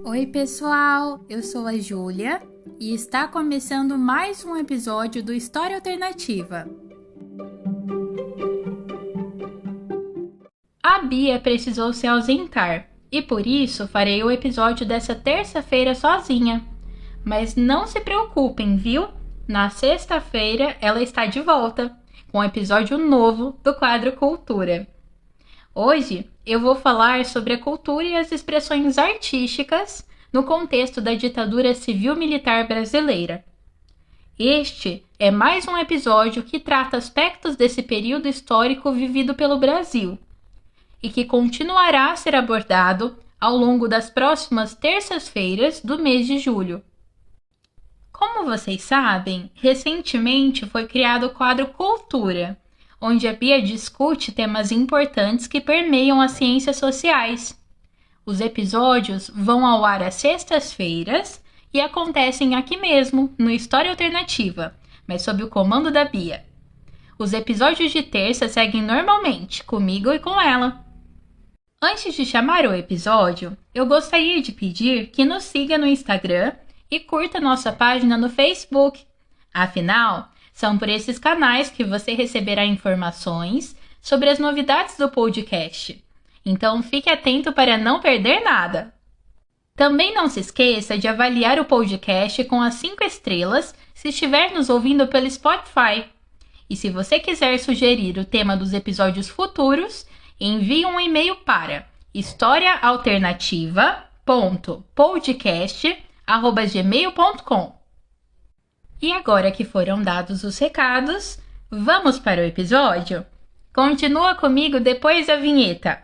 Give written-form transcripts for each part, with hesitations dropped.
Oi pessoal, eu sou a Júlia e está começando mais um episódio do História Alternativa. A Bia precisou se ausentar e por isso farei o episódio dessa terça-feira sozinha. Mas não se preocupem, viu? Na sexta-feira ela está de volta com um episódio novo do quadro Cultura. Hoje eu vou falar sobre a cultura e as expressões artísticas no contexto da ditadura civil-militar brasileira. Este é mais um episódio que trata aspectos desse período histórico vivido pelo Brasil e que continuará a ser abordado ao longo das próximas terças-feiras do mês de julho. Como vocês sabem, recentemente foi criado o quadro Cultura, onde a Bia discute temas importantes que permeiam as ciências sociais. Os episódios vão ao ar às sextas-feiras e acontecem aqui mesmo, no História Alternativa, mas sob o comando da Bia. Os episódios de terça seguem normalmente, comigo e com ela. Antes de chamar o episódio, eu gostaria de pedir que nos siga no Instagram e curta nossa página no Facebook. Afinal, são por esses canais que você receberá informações sobre as novidades do podcast. Então fique atento para não perder nada. Também não se esqueça de avaliar o podcast com as 5 estrelas se estiver nos ouvindo pelo Spotify. E se você quiser sugerir o tema dos episódios futuros, envie um e-mail para historiaalternativa.podcast@gmail.com. E agora que foram dados os recados, vamos para o episódio? Continua comigo depois da vinheta.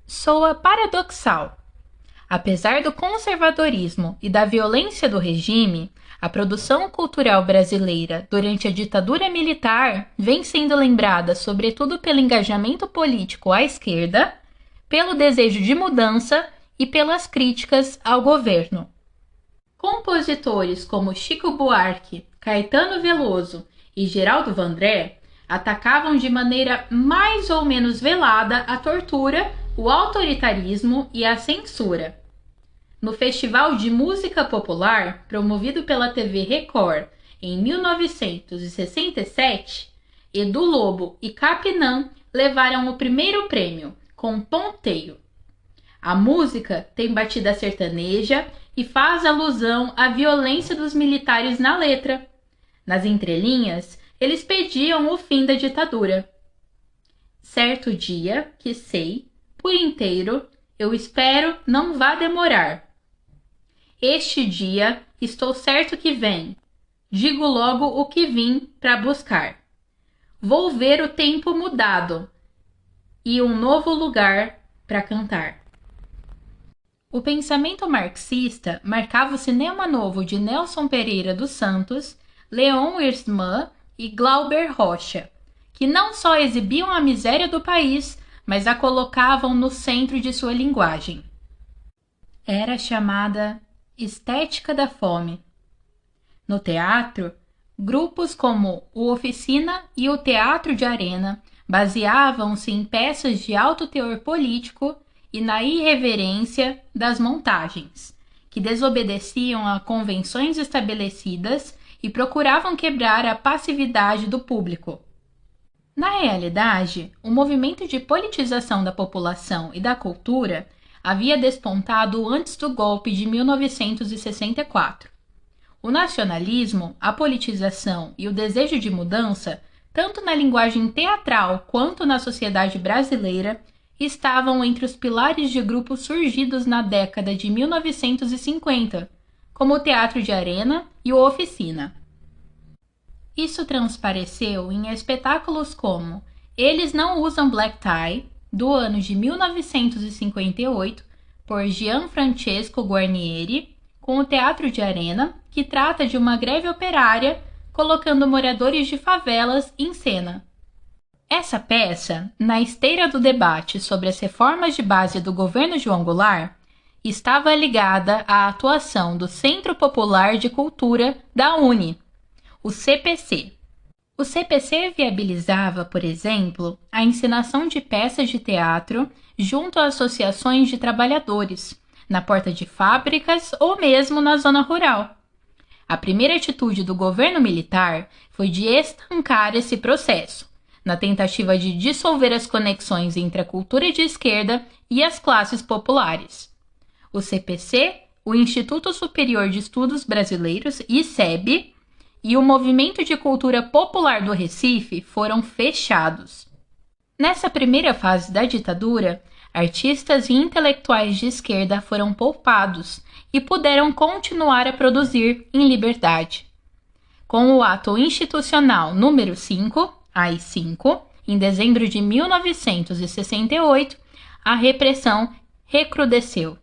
Soa paradoxal. Apesar do conservadorismo e da violência do regime, a produção cultural brasileira durante a ditadura militar vem sendo lembrada sobretudo pelo engajamento político à esquerda, pelo desejo de mudança e pelas críticas ao governo. Compositores como Chico Buarque, Caetano Veloso e Geraldo Vandré atacavam de maneira mais ou menos velada a tortura, o autoritarismo e a censura. No Festival de Música Popular, promovido pela TV Record em 1967, Edu Lobo e Capinã levaram o primeiro prêmio, com Ponteio. A música tem batida sertaneja e faz alusão à violência dos militares na letra. Nas entrelinhas, eles pediam o fim da ditadura. Certo dia, que sei, por inteiro, eu espero não vá demorar. Este dia, estou certo que vem. Digo logo o que vim para buscar. Vou ver o tempo mudado e um novo lugar para cantar. O pensamento marxista marcava o cinema novo de Nelson Pereira dos Santos, Leon Hirschman e Glauber Rocha, que não só exibiam a miséria do país, mas a colocavam no centro de sua linguagem. Era chamada estética da fome. No teatro, grupos como o Oficina e o Teatro de Arena baseavam-se em peças de alto teor político e na irreverência das montagens, que desobedeciam a convenções estabelecidas e procuravam quebrar a passividade do público. Na realidade, o movimento de politização da população e da cultura havia despontado antes do golpe de 1964. O nacionalismo, a politização e o desejo de mudança, tanto na linguagem teatral quanto na sociedade brasileira, estavam entre os pilares de grupos surgidos na década de 1950, como o Teatro de Arena e o Oficina. Isso transpareceu em espetáculos como Eles Não Usam Black Tie, do ano de 1958, por Gianfrancesco Guarnieri, com o Teatro de Arena, que trata de uma greve operária, colocando moradores de favelas em cena. Essa peça, na esteira do debate sobre as reformas de base do governo João Goulart, estava ligada à atuação do Centro Popular de Cultura da UNE, o CPC. O CPC viabilizava, por exemplo, a encenação de peças de teatro junto a associações de trabalhadores, na porta de fábricas ou mesmo na zona rural. A primeira atitude do governo militar foi de estancar esse processo, na tentativa de dissolver as conexões entre a cultura de esquerda e as classes populares. O CPC, o Instituto Superior de Estudos Brasileiros, ISEB, e o Movimento de Cultura Popular do Recife foram fechados. Nessa primeira fase da ditadura, artistas e intelectuais de esquerda foram poupados e puderam continuar a produzir em liberdade. Com o Ato Institucional número 5, AI-5, em dezembro de 1968, a repressão recrudesceu.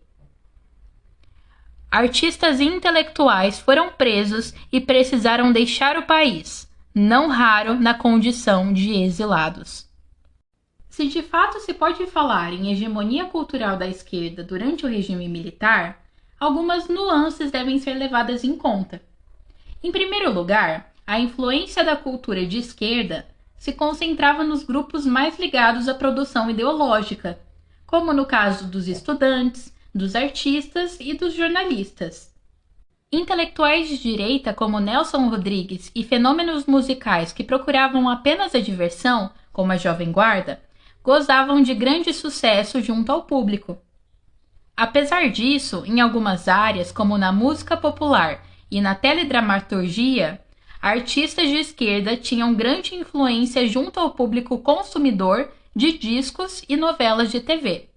Artistas e intelectuais foram presos e precisaram deixar o país, não raro na condição de exilados. Se de fato se pode falar em hegemonia cultural da esquerda durante o regime militar, algumas nuances devem ser levadas em conta. Em primeiro lugar, a influência da cultura de esquerda se concentrava nos grupos mais ligados à produção ideológica, como no caso dos estudantes, dos artistas e dos jornalistas. Intelectuais de direita como Nelson Rodrigues e fenômenos musicais que procuravam apenas a diversão, como a Jovem Guarda, gozavam de grande sucesso junto ao público. Apesar disso, em algumas áreas, como na música popular e na teledramaturgia, artistas de esquerda tinham grande influência junto ao público consumidor de discos e novelas de TV.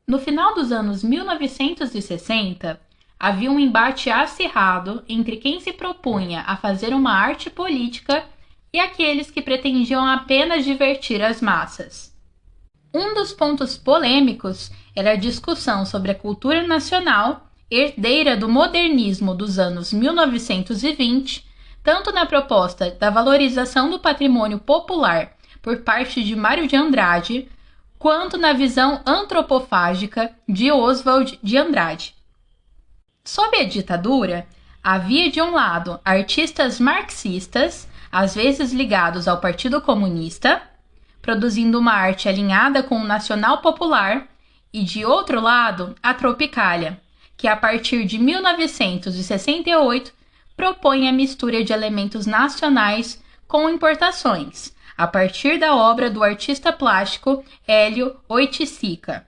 No final dos anos 1960, havia um embate acirrado entre quem se propunha a fazer uma arte política e aqueles que pretendiam apenas divertir as massas. Um dos pontos polêmicos era a discussão sobre a cultura nacional, herdeira do modernismo dos anos 1920, tanto na proposta da valorização do patrimônio popular por parte de Mário de Andrade, quanto na visão antropofágica de Oswald de Andrade. Sob a ditadura, havia de um lado artistas marxistas, às vezes ligados ao Partido Comunista, produzindo uma arte alinhada com o nacional popular, e de outro lado, a Tropicália, que a partir de 1968 propõe a mistura de elementos nacionais com importações, a partir da obra do artista plástico Hélio Oiticica.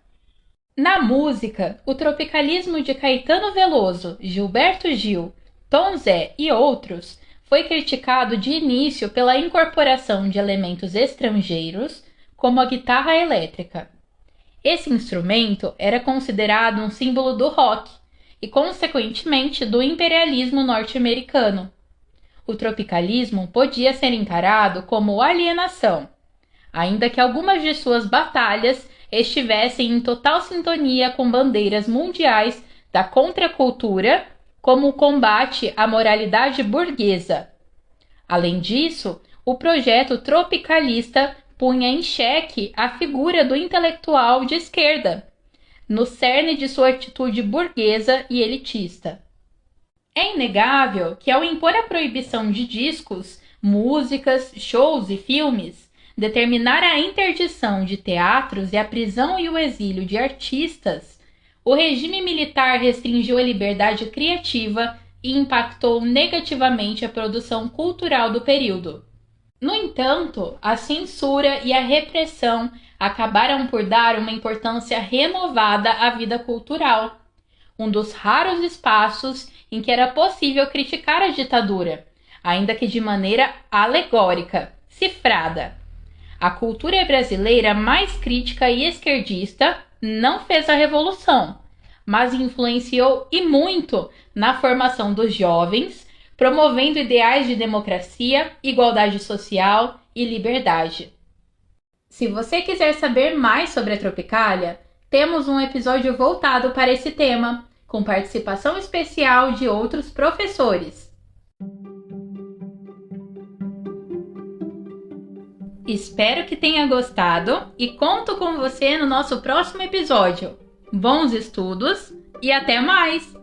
Na música, o tropicalismo de Caetano Veloso, Gilberto Gil, Tom Zé e outros foi criticado de início pela incorporação de elementos estrangeiros, como a guitarra elétrica. Esse instrumento era considerado um símbolo do rock e, consequentemente, do imperialismo norte-americano. O tropicalismo podia ser encarado como alienação, ainda que algumas de suas batalhas estivessem em total sintonia com bandeiras mundiais da contracultura, como o combate à moralidade burguesa. Além disso, o projeto tropicalista punha em xeque a figura do intelectual de esquerda, no cerne de sua atitude burguesa e elitista. É inegável que, ao impor a proibição de discos, músicas, shows e filmes, determinar a interdição de teatros e a prisão e o exílio de artistas, o regime militar restringiu a liberdade criativa e impactou negativamente a produção cultural do período. No entanto, a censura e a repressão acabaram por dar uma importância renovada à vida cultural, um dos raros espaços em que era possível criticar a ditadura, ainda que de maneira alegórica, cifrada. A cultura brasileira mais crítica e esquerdista não fez a revolução, mas influenciou e muito na formação dos jovens, promovendo ideais de democracia, igualdade social e liberdade. Se você quiser saber mais sobre a Tropicália, temos um episódio voltado para esse tema, com participação especial de outros professores. Espero que tenha gostado e conto com você no nosso próximo episódio. Bons estudos e até mais!